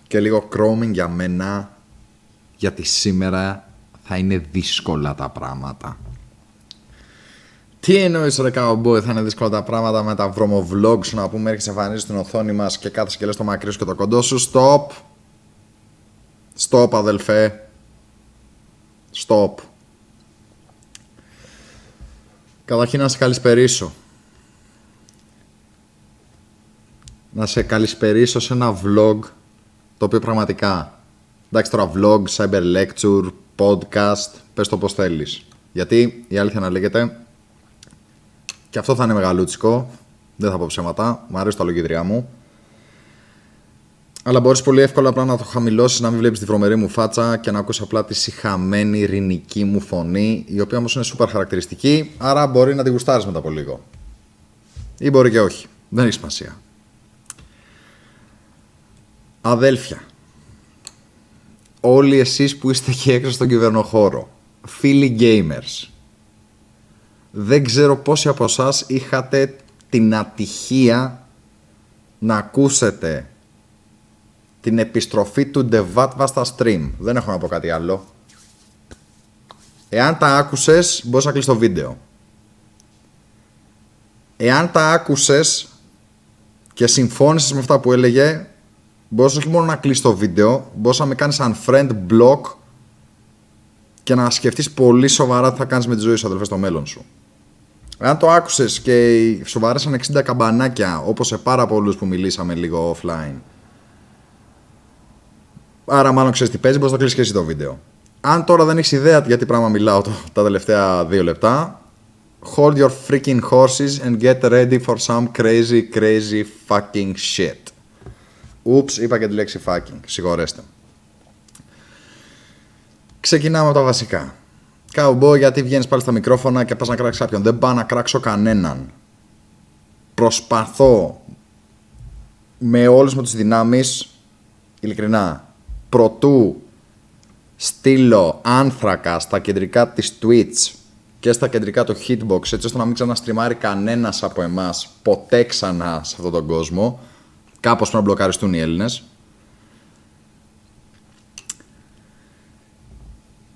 και λίγο Chroming για μένα, γιατί σήμερα θα είναι δύσκολα τα πράγματα. Τι εννοείς ρε cowboy, θα είναι δύσκολα τα πράγματα με τα βρωμοβlog σου, να πούμε έρχεσαι εμφανίζεις στην οθόνη μας και κάθεσαι και λες το μακρύ σου και το κοντό σου? Stop αδελφέ. Stop. Καταρχήν να σε καλησπερίσω. Να σε καλησπερίσω σε ένα vlog το οποίο πραγματικά, εντάξει τώρα vlog, cyber lecture, podcast, πες το πως θέλεις. Γιατί η αλήθεια να λέγεται, και αυτό θα είναι μεγαλούτσικο, δεν θα πω ψέματα, μου αρέσει τα λογίδριά μου, αλλά μπορείς πολύ εύκολα απλά να το χαμηλώσεις, να μην βλέπεις τη βρωμερή μου φάτσα και να ακούσεις απλά τη σιχαμένη ειρηνική μου φωνή, η οποία όμως είναι super χαρακτηριστική, άρα μπορεί να τη γουστάρεις μετά από λίγο. Ή μπορεί και όχι, δεν έχει σημασία. Αδέλφια, όλοι εσείς που είστε εκεί έξω στον κυβερνοχώρο, φίλοι gamers, δεν ξέρω πόσοι από εσάς είχατε την ατυχία να ακούσετε την επιστροφή του Devatva στα stream. Δεν έχω να πω κάτι άλλο. Εάν τα άκουσες, μπορείς να κλείσεις το βίντεο. Εάν τα άκουσες και συμφώνησες με αυτά που έλεγε, μπορείς όχι μόνο να κλείσεις το βίντεο, μπορείς να με κάνεις unfriend, block και να σκεφτείς πολύ σοβαρά τι θα κάνεις με τη ζωή σου, αδελφέ, στο μέλλον σου. Εάν το άκουσες και σου βαρέσαν 60 καμπανάκια, όπως σε πάρα πολλούς που μιλήσαμε λίγο offline, άρα μάλλον ξέρεις τι παίζει, μπορείς να κλείσεις και εσύ το βίντεο. Αν τώρα δεν έχεις ιδέα για τι πράγμα μιλάω τα τελευταία 2 λεπτά, hold your freaking horses and get ready for some crazy fucking shit. Ούψ, είπα και τη λέξη fucking, συγχωρέστε. Ξεκινάμε από τα βασικά. Cowboy, γιατί βγαίνεις πάλι στα μικρόφωνα και πας να κράξεις κάποιον? Δεν πάω να κράξω κανέναν. Προσπαθώ με όλες μου τις δυνάμεις, ειλικρινά, προτού στείλω άνθρακα στα κεντρικά της Twitch και στα κεντρικά του Hitbox, έτσι ώστε να μην ξαναστριμάρει κανένας από εμάς ποτέ ξανά σε αυτόν τον κόσμο, κάπως να μπλοκαριστούν οι Έλληνες,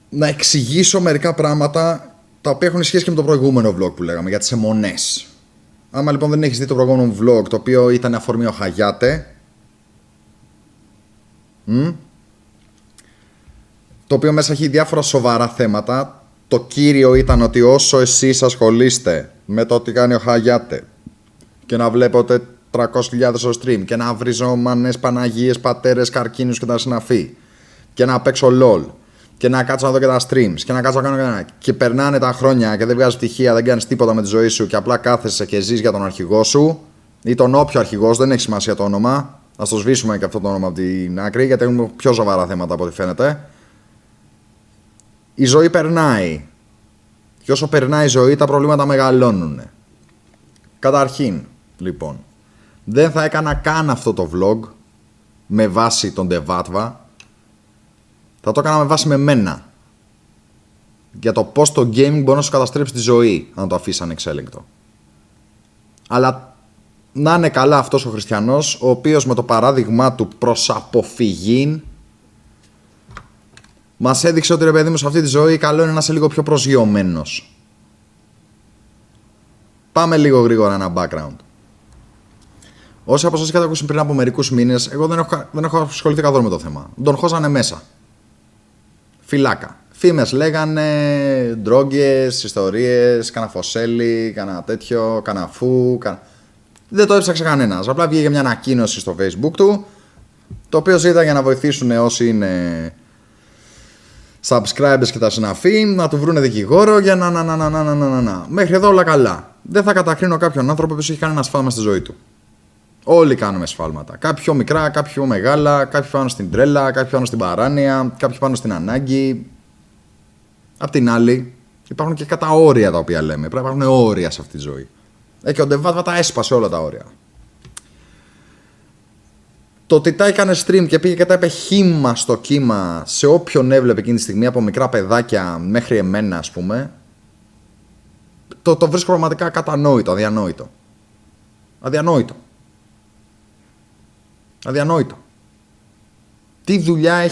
να εξηγήσω μερικά πράγματα τα οποία έχουν σχέση και με το προηγούμενο vlog που λέγαμε για τις αιμονές. Άμα λοιπόν δεν έχεις δει το προηγούμενο vlog, το οποίο ήταν αφορμή ο Χαγιάτε, το οποίο μέσα έχει διάφορα σοβαρά θέματα. Το κύριο ήταν ότι όσο εσείς ασχολείστε με το τι κάνει ο Χαγιάτε και να βλέπετε 300.000 στο stream και να βρίζω μανές, Παναγίες, πατέρες, καρκίνους και τα συναφή και να παίξω LOL και να κάτσω να δω και τα streams και να κάτσω να κάνω κανένα, και περνάνε τα χρόνια και δεν βγάζεις πτυχία, δεν κάνεις τίποτα με τη ζωή σου και απλά κάθεσαι και ζεις για τον αρχηγό σου ή τον όποιο αρχηγός, δεν έχει σημασία το όνομα. Ας το σβήσουμε και αυτό το όνομα από την άκρη, γιατί έχουμε πιο σοβαρά θέματα από ό,τι φαίνεται. Η ζωή περνάει. Και όσο περνάει η ζωή, τα προβλήματα μεγαλώνουν. Καταρχήν, λοιπόν, δεν θα έκανα καν αυτό το vlog με βάση τον Devatva. Θα το έκανα με βάση με μένα. Για το πώς το gaming μπορεί να σου καταστρέψει τη ζωή, αν το αφήσει ανεξέλεγκτο. Αλλά να είναι καλά αυτός ο χριστιανός, ο οποίος με το παράδειγμά του προς αποφυγήν μας έδειξε ότι ρε παιδί μου, σε αυτή τη ζωή καλό είναι να είσαι λίγο πιο προσγειωμένος. Πάμε λίγο γρήγορα ένα background. Όσοι από εσάς είχατε ακούσει πριν από μερικούς μήνες, εγώ δεν έχω ασχοληθεί καθόλου με το θέμα. Τον χώσανε μέσα. Φυλάκα. Φήμες λέγανε, ντρόγκες, ιστορίες, κάνα φωσέλι, κάνα τέτοιο, κάνα φου. Δεν το έψαξε κανένας. Απλά βγήκε μια ανακοίνωση στο Facebook του, το οποίο ζητά για να βοηθήσουν όσοι είναι subscribers και τα συναφή, να του βρούνε δικηγόρο για να. Μέχρι εδώ όλα καλά. Δεν θα κατακρίνω κάποιον άνθρωπο που έχει κάνει ένα σφάλμα στη ζωή του. Όλοι κάνουμε σφάλματα. Κάποιοι πιο μικρά, κάποιοι πιο μεγάλα, κάποιοι πάνω στην τρέλα, κάποιοι πάνω στην παράνοια, κάποιοι πάνω στην ανάγκη. Απ' την άλλη, υπάρχουν και κατά όρια τα οποία λέμε. Πρέπει να υπάρχουν όρια σε αυτή τη ζωή. Και ο Devatva τα έσπασε όλα τα όρια. Το ότι τα έκανε stream και πήγε και τα είπε χύμα στο κύμα σε όποιον έβλεπε εκείνη τη στιγμή, από μικρά παιδάκια μέχρι εμένα, ας πούμε, το βρίσκω πραγματικά κατανόητο, αδιανόητο. Αδιανόητο. Τι δουλειά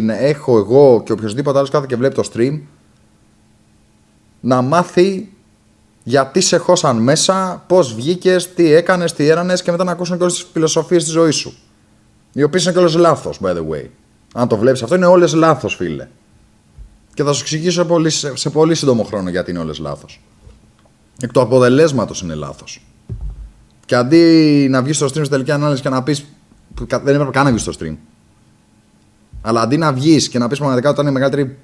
έχω εγώ και οποιοδήποτε άλλο κάθε και βλέπει το stream να μάθει γιατί σε χώσαν μέσα, πώς βγήκες, τι έκανες, τι έρανες και μετά να ακούσουν και όλες τις φιλοσοφίες της ζωής σου. Οι οποίες είναι και όλες λάθος, by the way. Αν το βλέπεις αυτό, είναι όλες λάθος, φίλε. Και θα σου εξηγήσω σε πολύ σύντομο χρόνο γιατί είναι όλες λάθος. Εκ του αποτελέσματος είναι λάθος. Και αντί να βγεις στο stream στην τελική ανάλυση και να πεις. Δεν έπρεπε καν να βγεις στο stream. Αλλά αντί να βγεις και να πεις πραγματικά ότι ήταν η μεγαλύτερη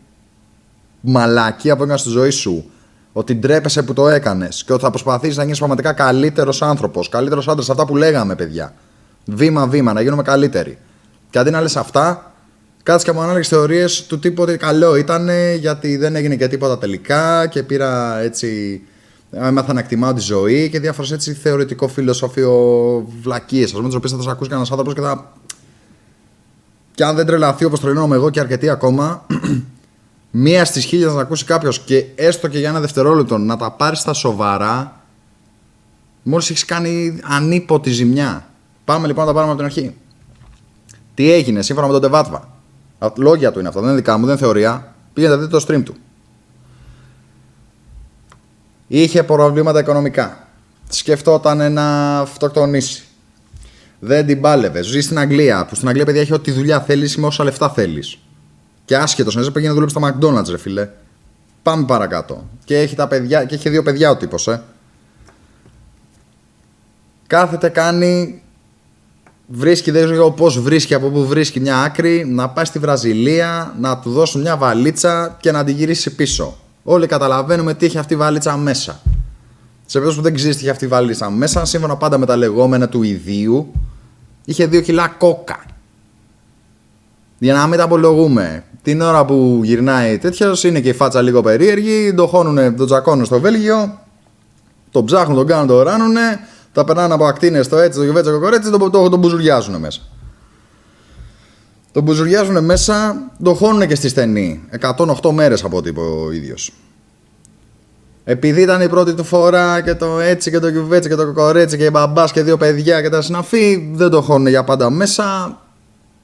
μαλακία που έκανες στη ζωή σου, ότι ντρέπεσαι που το έκανες και ότι θα προσπαθήσεις να γίνεις πραγματικά καλύτερος άνθρωπος, καλύτερος άντρας, αυτά που λέγαμε, παιδιά. Βήμα-βήμα, να γίνουμε καλύτεροι. Και αντί να λες αυτά, κάτσε και μου ανάλεξε θεωρίες του τύπου ότι καλό ήταν γιατί δεν έγινε και τίποτα τελικά και πήρα έτσι. Έμαθα να εκτιμάω τη ζωή και διάφορες έτσι θεωρητικό φιλοσοφείο βλακίες, με τις οποίες θα σε ακούσει κανένας άνθρωπος και θα. Και αν δεν τρελαθεί όπως τρελαίνομαι εγώ και αρκετοί ακόμα, μία στις 1000 να ακούσει κάποιος και έστω και για ένα δευτερόλεπτο να τα πάρει στα σοβαρά, μόλις έχεις κάνει ανίποτη ζημιά. Πάμε λοιπόν να τα πάρουμε από την αρχή. Τι έγινε σύμφωνα με τον Τεβάτβα. Λόγια του είναι αυτά, δεν είναι δικά μου, δεν είναι θεωρία. Πήγαινε να δείτε το stream του. Είχε προβλήματα οικονομικά. Σκεφτόταν να αυτοκτονήσει. Δεν την πάλευε. Ζει στην Αγγλία. Που στην Αγγλία, παιδιά, έχει ό,τι δουλειά θέλει με όσα λεφτά θέλει. Και άσχετο, να πήγαινε να δουλέψει στο McDonald's, ρε φίλε. Πάμε παρακάτω. Και έχει, και έχει 2 παιδιά ο τύπος, Κάθεται, κάνει. Βρίσκει, δεν ξέρω πώς βρίσκει, από πού βρίσκει μια άκρη. Να πάει στη Βραζιλία, να του δώσουν μια βαλίτσα και να την γυρίσει πίσω. Όλοι καταλαβαίνουμε τι έχει αυτή η βαλίτσα μέσα. Σε περίπτωση που δεν ξέρει τι είχε αυτή η βαλίτσα μέσα, σύμφωνα πάντα με τα λεγόμενα του ιδίου, είχε 2 κιλά κόκα. Για να μην τα απολογούμε. Την ώρα που γυρνάει τέτοιος, είναι και η φάτσα λίγο περίεργη, τον τζακώνουν στο Βέλγιο, τον ψάχνουν, τον κάνουν, τον ράνουνε, τα περνάνε από ακτίνες το έτσι, το γιουβέτσο, το κορέτσι, τον μπουζουριάζουν μέσα. Τον μπουζουριάζουν μέσα, τον χώνουν και στη στενή. 108 μέρες από ό,τι είπε ο ίδιος. Επειδή ήταν η πρώτη του φορά και το έτσι και το γιουβέτσι και το κορέτσι και η μπαμπάς και 2 παιδιά και τα συναφή, δεν το χώνουν για πάντα μέσα.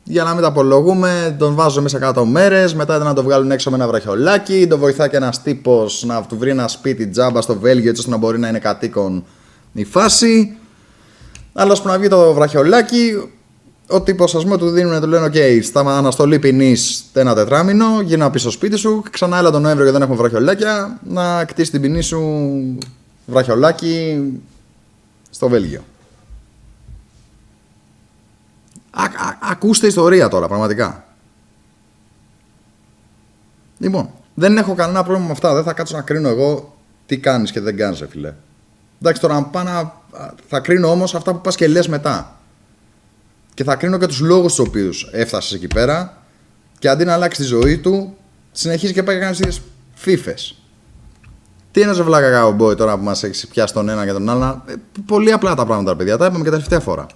Για να μην τα απολογούμε, τον βάζουν μέσα 100 μέρες. Μετά ήταν να το βγάλουν έξω με ένα βραχιολάκι. Τον βοηθάει και ένας τύπος να του βρει ένα σπίτι τζάμπα στο Βέλγιο, έτσι ώστε να μπορεί να είναι κατοίκον η φάση. Άλλος που να βγει το βραχιολάκι, ο τύπος, ας πούμε, του δίνουν, του λένε: OK, στα αναστολή ποινής 1 τετράμινο, γύρνα πίσω στο σπίτι σου. Ξανά έλα τον Νοέμβριο και δεν έχουμε βραχιολάκια, να κτίσει την ποινή σου βραχιολάκι στο Βέλγιο. Ακούστε ιστορία τώρα, πραγματικά. Λοιπόν, δεν έχω κανένα πρόβλημα με αυτά. Δεν θα κάτσω να κρίνω εγώ τι κάνεις και δεν κάνεις, φίλε. Εντάξει, τώρα θα κρίνω όμως αυτά που πας και λες μετά. Και θα κρίνω και τους λόγους τους οποίους έφτασες εκεί πέρα. Και αντί να αλλάξει τη ζωή του, συνεχίζει και πάει και κάνει τις φίφες. Τι είναι ο βλάκα καουμπόι τώρα που μας έχει πιάσει τον ένα και τον άλλο. Πολύ απλά τα πράγματα, παιδιά. Τα είπαμε και τα τελευταία φορά.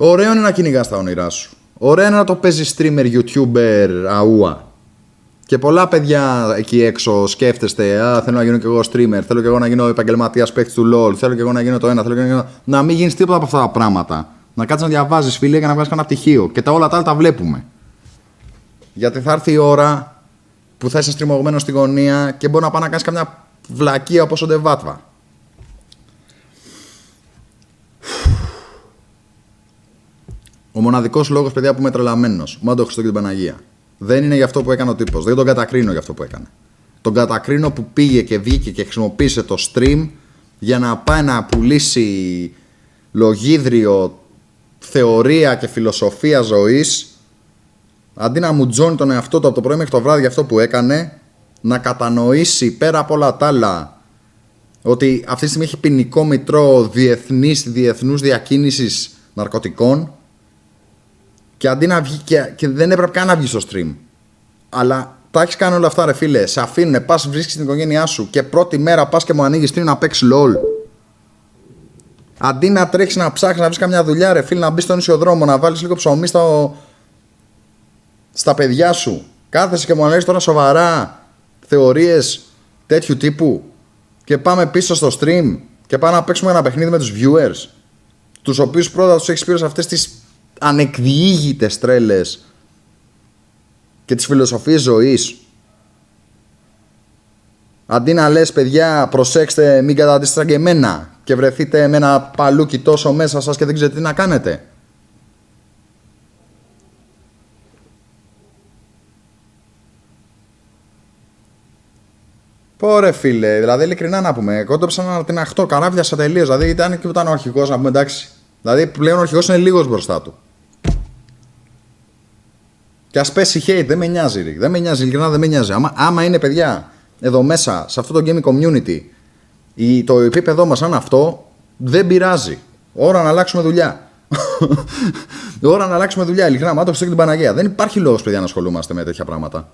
Ωραίο είναι να κυνηγάς τα όνειρά σου. Ωραίο είναι να το παίζεις streamer, youtuber, αούα. Και πολλά παιδιά εκεί έξω σκέφτεστε: θέλω να γίνω κι εγώ streamer, θέλω κι εγώ να γίνω επαγγελματίας παίκτης του LOL, θέλω κι εγώ να γίνω το ένα, θέλω κι εγώ να γίνω. Να μην γίνεις τίποτα από αυτά τα πράγματα. Να κάτσεις να διαβάζεις, φίλε, και να βγάλεις κανένα πτυχίο. Και όλα τα άλλα τα βλέπουμε. Γιατί θα έρθει η ώρα που θα είσαι στριμωγμένος στη γωνία και μπορεί να πάει να κάνεις καμιά βλακεία όπως ο Ντεβάτβα. Ο μοναδικός λόγος, παιδιά, που είμαι τρελαμένος, μόνο το Χριστό και την Παναγία, δεν είναι για αυτό που έκανε ο τύπος. Δεν τον κατακρίνω για αυτό που έκανε. Τον κατακρίνω που πήγε και βγήκε και χρησιμοποίησε το stream για να πάει να πουλήσει λογίδριο, θεωρία και φιλοσοφία ζωής, αντί να μουτζώνει τον εαυτό του από το πρωί μέχρι το βράδυ για αυτό που έκανε, να κατανοήσει πέρα από όλα τα άλλα ότι αυτή τη στιγμή έχει ποινικό μητρό διεθνούς διακίνησης ναρκωτικών. Και αντί να βγει και δεν έπρεπε καν να βγει στο stream. Αλλά τα έχεις κάνει όλα αυτά, ρε φίλε. Σε αφήνουν, πας, βρίσκεις την οικογένειά σου και πρώτη μέρα πας και μου ανοίγεις stream να παίξεις LOL. Αντί να τρέχεις να ψάχνεις να βρεις καμιά δουλειά, ρε φίλε, να μπεις στον ίσιο δρόμο, να βάλεις λίγο ψωμί στα παιδιά σου. Κάθεσαι και μου αναλύσεις τώρα σοβαρά θεωρίες τέτοιου τύπου. Και πάμε πίσω στο stream και πάμε να παίξουμε ένα παιχνίδι με τους viewers. Τους οποίους πρώτα τους έχεις πει σε αυτές τις ανεκδιήγητες τρέλες και τις φιλοσοφίες ζωής. Αντί να λες, παιδιά, προσέξτε, μην καταντήσετε και εμένα και βρεθείτε με ένα παλούκι τόσο μέσα σας και δεν ξέρετε τι να κάνετε. Πόρε φίλε, δηλαδή ειλικρινά να πούμε, κόντεψα να την αχτώ, καράβιασα τελείως, δηλαδή ήταν και ήταν ο αρχηγός, να πούμε, εντάξει. Δηλαδή πλέον ο αρχηγός είναι λίγος μπροστά του. Και ας πέσει hate, δεν με νοιάζει, Rick. Δεν με νοιάζει, ειλικρινά δεν με νοιάζει. Άμα είναι, παιδιά, εδώ μέσα, σε αυτό το gaming community, το επίπεδό μας σαν αυτό, δεν πειράζει. Ώρα να αλλάξουμε δουλειά. Ώρα να αλλάξουμε δουλειά, ειλικρινά. Μα το πιστεύω την Παναγία. Δεν υπάρχει λόγος, παιδιά, να ασχολούμαστε με τέτοια πράγματα.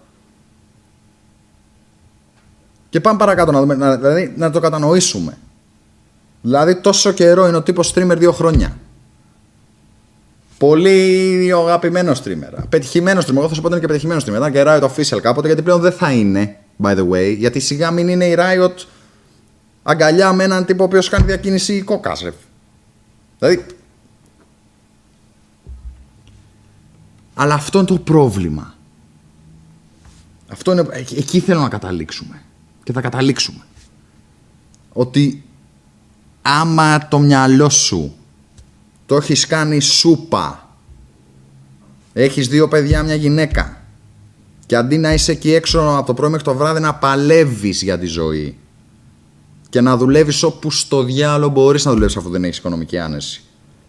Και πάμε παρακάτω να δούμε, δηλαδή να το κατανοήσουμε. Δηλαδή, τόσο καιρό είναι ο τύπος streamer 2 χρόνια. Πολύ αγαπημένο streamer. Πετυχημένο streamer. Εγώ θα σου πω ότι είναι και πετυχημένο streamer. Ήταν και Riot Official κάποτε, γιατί πλέον δεν θα είναι, by the way. Γιατί σιγά μην είναι η Riot αγκαλιά με έναν τύπο ο οποίος κάνει διακίνηση κόκαζευ. Δηλαδή. Αλλά αυτό είναι το πρόβλημα. Αυτό είναι, εκεί θέλω να καταλήξουμε. Και θα καταλήξουμε. Ότι άμα το μυαλό σου το έχεις κάνει σούπα, έχεις 2 παιδιά, μια γυναίκα, και αντί να είσαι εκεί έξω από το πρωί μέχρι το βράδυ να παλεύεις για τη ζωή και να δουλεύεις όπου στο διάλογο μπορείς να δουλεύεις αφού δεν έχεις οικονομική άνεση,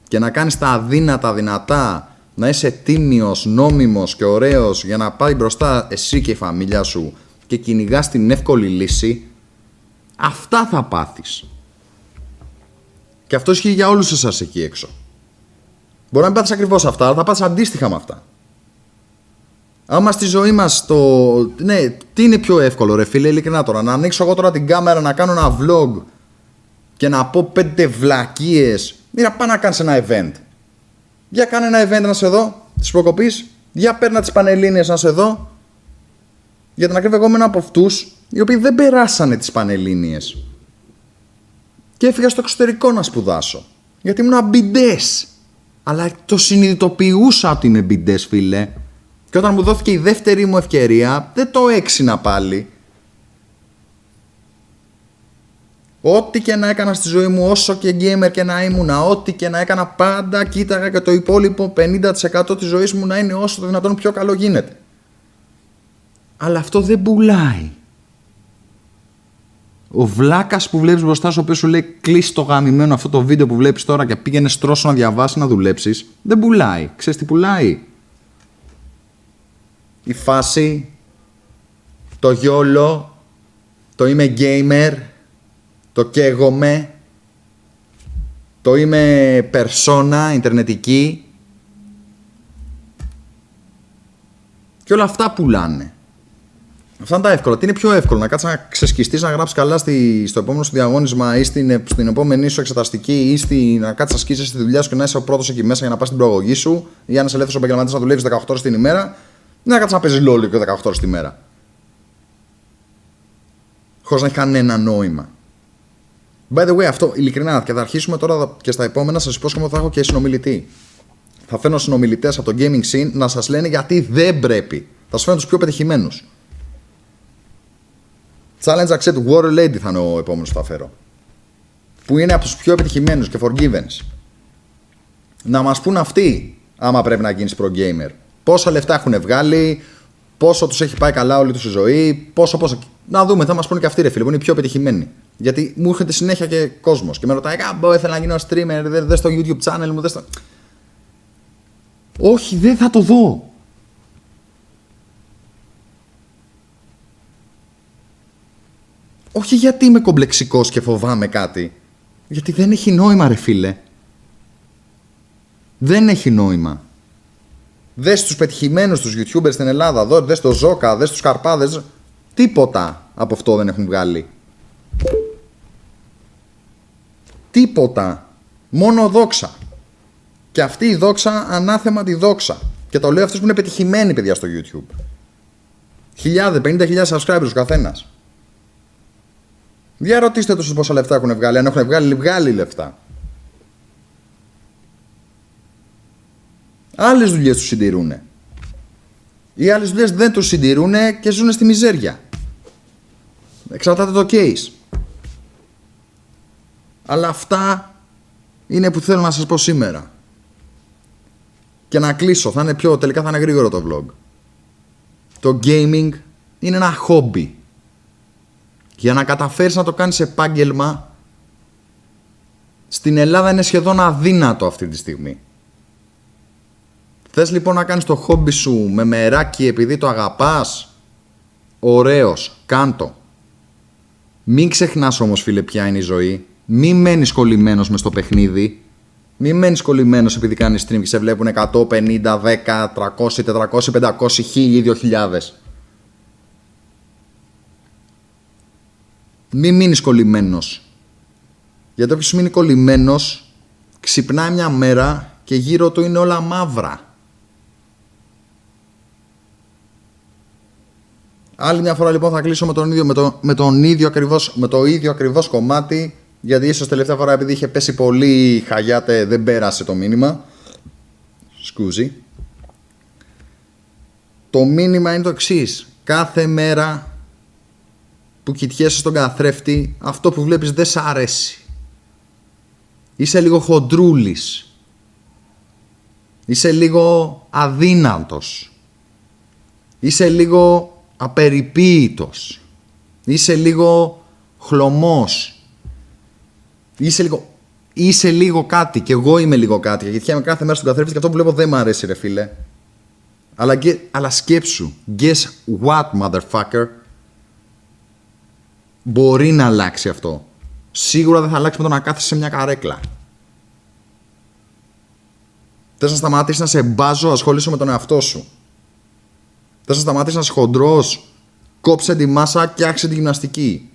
και να κάνεις τα αδύνατα δυνατά, να είσαι τίμιος, νόμιμος και ωραίος για να πάει μπροστά εσύ και η φαμίλια σου και κυνηγάς την εύκολη λύση, αυτά θα πάθεις. Και αυτό ισχύει για όλους εσάς εκεί έξω. Μπορεί να μην πάθεις ακριβώς αυτά, αλλά θα πάθεις αντίστοιχα με αυτά. Άμα στη ζωή μας ναι, τι είναι πιο εύκολο, ρε φίλε, ειλικρινά τώρα, να ανοίξω εγώ τώρα την κάμερα, να κάνω ένα vlog και να πω 5 βλακίες, ή να πάω να κάνεις ένα event. Για κάνε ένα event να σε δω, της προκοπής, για παίρνα τις Πανελλήνιες να σε δω. Για την ακρίβεια, εγώ είμαι από αυτούς οι οποίοι δεν περάσανε τις Πανελλήνιες και έφυγα στο εξωτερικό να σπουδάσω, γιατί ήμουν αμπιντές. Αλλά το συνειδητοποιούσα ότι είμαι μπιντές, φίλε. Και όταν μου δόθηκε η δεύτερη μου ευκαιρία, δεν το έξινα πάλι. Ό,τι και να έκανα στη ζωή μου, όσο και gamer και να ήμουνα, ό,τι και να έκανα, πάντα κοίταγα και το υπόλοιπο 50% της ζωής μου να είναι όσο το δυνατόν πιο καλό γίνεται. Αλλά αυτό δεν πουλάει. Ο βλάκας που βλέπεις μπροστά σου, ο οποίος σου λέει κλείσει το γαμημένο αυτό το βίντεο που βλέπεις τώρα και πήγαινε στρώσω να διαβάσεις, να δουλέψεις, δεν πουλάει. Ξέρεις τι πουλάει? Η φάση, το γιόλο, το είμαι gamer, το καίγομαι, το είμαι persona, ιντερνετική, και όλα αυτά πουλάνε. Αυτά είναι τα εύκολα. Τι είναι πιο εύκολο, να κάτσεις να ξεσκιστείς, να γράψεις καλά στο επόμενο σου διαγώνισμα ή στην επόμενη σου εξεταστική, ή να κάτσεις να ασκήσεις τη δουλειά σου και να είσαι ο πρώτος εκεί μέσα για να πας στην προαγωγή σου, ή αν είσαι ελεύθερος επαγγελματίας να δουλεύεις 18 ώρες την ημέρα, ή να κάτσεις να παίζεις LOL και 18 ώρες την ημέρα. Χωρίς να έχει κανένα νόημα. By the way, αυτό ειλικρινά, και θα αρχίσουμε τώρα και στα επόμενα, σας υπόσχομαι ότι θα έχω και συνομιλητή. Θα φέρνω συνομιλητές από το gaming scene να σας λένε γιατί δεν πρέπει. Θα σας φέρνω τους πιο πετυχημένους. Challenge Accept, Warrior Lady θα είναι ο επόμενος που θα φέρω. Που είναι από τους πιο επιτυχημένους και forgivens. Να μας πούν αυτοί, άμα πρέπει να γίνεις pro gamer. Πόσα λεφτά έχουν βγάλει, πόσο τους έχει πάει καλά όλη τους η ζωή, πόσο. Να δούμε, θα μας πούνε και αυτοί, ρε φίλε, που είναι οι πιο πετυχημένοι. Γιατί μου έρχεται συνέχεια και κόσμος και με ρωτάει, ήθελα να γίνω streamer, δες το YouTube channel μου, δες το. Όχι, δεν θα το δω. Όχι γιατί είμαι κομπλεξικός και φοβάμαι κάτι. Γιατί δεν έχει νόημα, ρε φίλε. Δεν έχει νόημα. Δες τους πετυχημένους τους YouTubers στην Ελλάδα, δες το Ζόκα, δες τους Καρπάδες. Τίποτα από αυτό δεν έχουν βγάλει. Τίποτα. Μόνο δόξα. Και αυτή η δόξα, ανάθεμα τη δόξα. Και το λέω αυτούς που είναι πετυχημένοι, παιδιά, στο YouTube. 50.000 subscribers ο καθένας. Διαρωτήστε τους πόσα λεφτά έχουν βγάλει. Αν έχουν βγάλει λεφτά. Άλλες δουλειές τους συντηρούν. Οι άλλες δουλειές δεν τους συντηρούν και ζουν στη μιζέρια. Εξαρτάται το case. Αλλά αυτά είναι που θέλω να σας πω σήμερα. Και να κλείσω, τελικά θα είναι γρήγορο το vlog. Το gaming είναι ένα χόμπι. Για να καταφέρεις να το κάνεις επάγγελμα, στην Ελλάδα είναι σχεδόν αδύνατο αυτή τη στιγμή. Θες λοιπόν να κάνεις το χόμπι σου με μεράκι επειδή το αγαπάς? Ωραίος, κάντο. Μην ξεχνάς όμως, φίλε, ποια είναι η ζωή. Μην μένεις κολλημένος μες στο παιχνίδι. Μην μένεις κολλημένος επειδή κάνεις stream και σε βλέπουν 150, 10, 300, 400, 500, 1000, 2000. Μην μείνεις κολλημένος. Γιατί όποιος μείνει κολλημένος ξυπνάει μια μέρα και γύρω του είναι όλα μαύρα. Άλλη μια φορά λοιπόν θα κλείσω με το ίδιο ακριβώς κομμάτι, γιατί ίσως τελευταία φορά επειδή είχε πέσει πολύ χαγιάτε δεν πέρασε το μήνυμα. Σκούζι. Το μήνυμα είναι το εξής. Κάθε μέρα που κοιτιέσαι στον καθρέφτη, αυτό που βλέπεις δεν σ' αρέσει. Είσαι λίγο χοντρούλης. Είσαι λίγο αδύνατος. Είσαι λίγο απεριποίητος. Είσαι λίγο χλωμός. Είσαι λίγο κάτι. Και εγώ είμαι λίγο κάτι. Γιατί κοιτιάμαι κάθε μέρα στον καθρέφτη και αυτό που βλέπω δεν μ' αρέσει, ρε φίλε. Αλλά σκέψου. Guess what, motherfucker. Μπορεί να αλλάξει αυτό. Σίγουρα δεν θα αλλάξει με το να κάθεσαι σε μια καρέκλα. Θες να σταματήσεις να σε μπάζω, ασχολήσου με τον εαυτό σου. Θες να σταματήσεις να είσαι χοντρός, κόψε τη μάσα και άξε τη γυμναστική.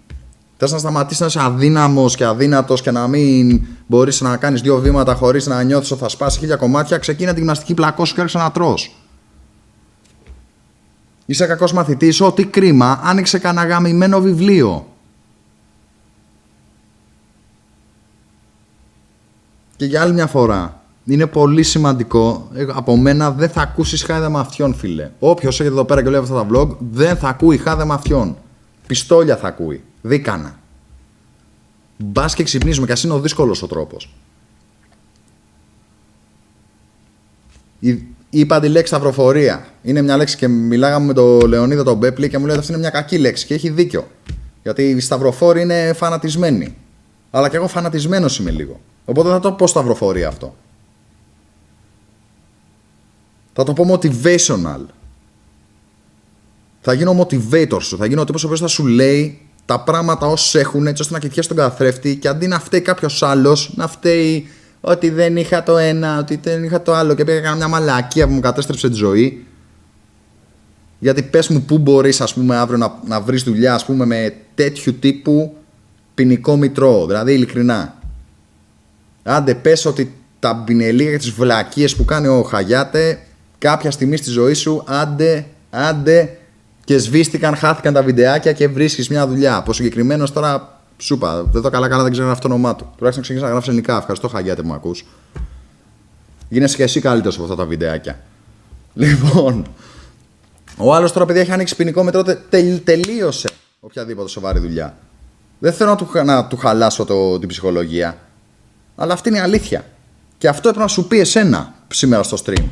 Θες να σταματήσεις να είσαι αδύναμος και αδύνατος και να μην μπορείς να κάνεις 2 βήματα χωρίς να νιώθεις ότι θα σπάσει 1000 κομμάτια, ξεκίνα τη γυμναστική πλακώσου και άρχισε να τρως. Είσαι κακός μαθητής, ό,τι κρίμα, άνοιξε κανένα γαμημένο βιβλίο. Και για άλλη μια φορά, είναι πολύ σημαντικό, από μένα δεν θα ακούσεις χάδεμα αυτιών, φίλε. Όποιος έχετε εδώ πέρα και βλέπει αυτά τα vlog, δεν θα ακούει χάδεμα αυτιών. Πιστόλια θα ακούει. Δίκανα. Μπας και ξυπνήσουμε, κι ας είναι ο δύσκολος ο τρόπος. Είπα τη λέξη σταυροφορία. Είναι μια λέξη και μιλάγαμε με τον Λεωνίδα τον Μπέπλη και μου λέει ότι αυτή είναι μια κακή λέξη και έχει δίκιο. Γιατί οι σταυροφόροι είναι φανατισμένοι. Αλλά και εγώ φανατισμένος είμαι λίγο. Οπότε θα το πω σταυροφορία αυτό. Θα το πω motivational. Θα γίνω motivator σου. Θα γίνω ο τύπος ο οποίος θα σου λέει τα πράγματα όσους έχουν, έτσι ώστε να κοιτιέσαι τον καθρέφτη και αντί να φταίει κάποιος άλλος, να φταίει ότι δεν είχα το ένα, ότι δεν είχα το άλλο και πήγα να μια μαλακία που μου κατέστρεψε τη ζωή. Γιατί πες μου πού μπορείς, ας πούμε, αύριο να βρεις δουλειά, ας πούμε, με τέτοιου τύπου ποινικό μητρό. Δηλαδή, ειλικρινά. Άντε πες ότι τα μπινελίγια και τις βλακίες που κάνει ο Χαγιάτε κάποια στιγμή στη ζωή σου, άντε και σβήστηκαν, χάθηκαν τα βιντεάκια και βρίσκεις μια δουλειά. Από συγκεκριμένος τώρα, σου είπα, δεν το καλά, δεν ξέρω αυτό το όνομά του. Τουλάχιστον ξεκίνησα να γράψω ελληνικά. Ευχαριστώ, Χαγιάτε, που με ακούς. Γίνεσαι και εσύ καλύτερος από αυτά τα βιντεάκια. Λοιπόν, ο άλλος τώρα, παιδιά, έχει ανοίξει ποινικό μέτρο, τελείωσε οποιαδήποτε σοβαρή δουλειά. Δεν θέλω να του χαλάσω την ψυχολογία. Αλλά αυτή είναι η αλήθεια. Και αυτό έπρεπε να σου πει εσένα σήμερα στο stream.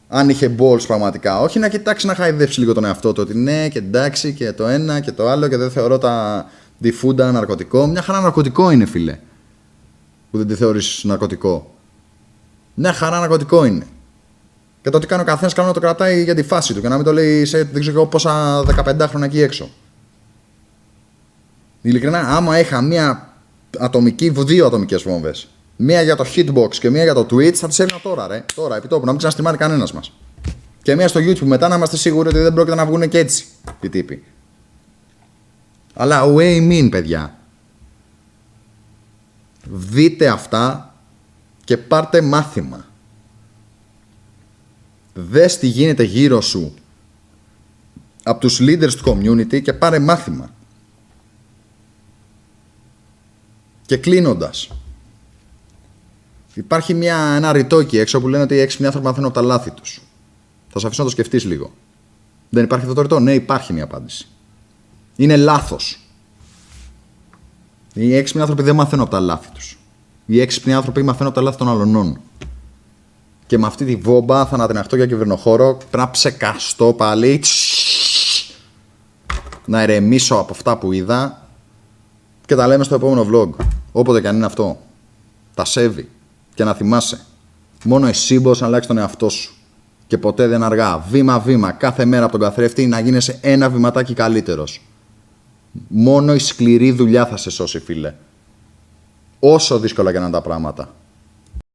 Αν είχε balls πραγματικά. Όχι να κοιτάξει να χαϊδεύσει λίγο τον εαυτό του. Ότι ναι, και εντάξει, και το ένα και το άλλο. Και δεν θεωρώ τα διφούντα ναρκωτικό. Μια χαρά ναρκωτικό είναι, φίλε. Που δεν τη θεωρείς ναρκωτικό. Μια χαρά ναρκωτικό είναι. Και το τι κάνει ο καθένας, καλό να το κρατάει για τη φάση του. Και να μην το λέει σε δεν ξέρω πόσα 15 χρόνια εκεί έξω. Ειλικρινά, άμα είχα δύο ατομικές βόμβες, μία για το hitbox και μία για το Twitch, θα τις έδινα τώρα, ρε. Τώρα, επί τόπου, να μην ξαναστριμάρει κανένας μας. Και μία στο YouTube μετά να είμαστε σίγουροι ότι δεν πρόκειται να βγουν και έτσι οι τύποι. Αλλά way mean, παιδιά. Δείτε αυτά και πάρτε μάθημα. Δες τι γίνεται γύρω σου από τους leaders του community και πάρε μάθημα. Και κλείνοντας, Υπάρχει ένα ρητόκι έξω που λένε ότι οι έξυπνοι άνθρωποι μαθαίνουν από τα λάθη τους. Θα σε αφήσω να το σκεφτείς λίγο. Δεν υπάρχει αυτό το ρητό? Ναι, υπάρχει μια απάντηση. Είναι λάθος. Οι έξυπνοι άνθρωποι δεν μαθαίνουν από τα λάθη τους. Οι έξυπνοι άνθρωποι μαθαίνουν από τα λάθη των αλλωνών. Και με αυτή τη βόμπα θα ανατιναχτώ για κυβερνοχώρο. Πρέπει να ψεκαστώ πάλι. Να ηρεμήσω από αυτά που είδα. Και τα λέμε στο επόμενο vlog. Όποτε και αν είναι αυτό. Τα σέβη. Και να θυμάσαι. Μόνο εσύ μπορείς να αλλάξεις τον εαυτό σου. Και ποτέ δεν αργά. Βήμα-βήμα. Κάθε μέρα από τον καθρέφτη να γίνεσαι ένα βηματάκι καλύτερος. Μόνο η σκληρή δουλειά θα σε σώσει, φίλε. Όσο δύσκολα και να είναι τα πράγματα.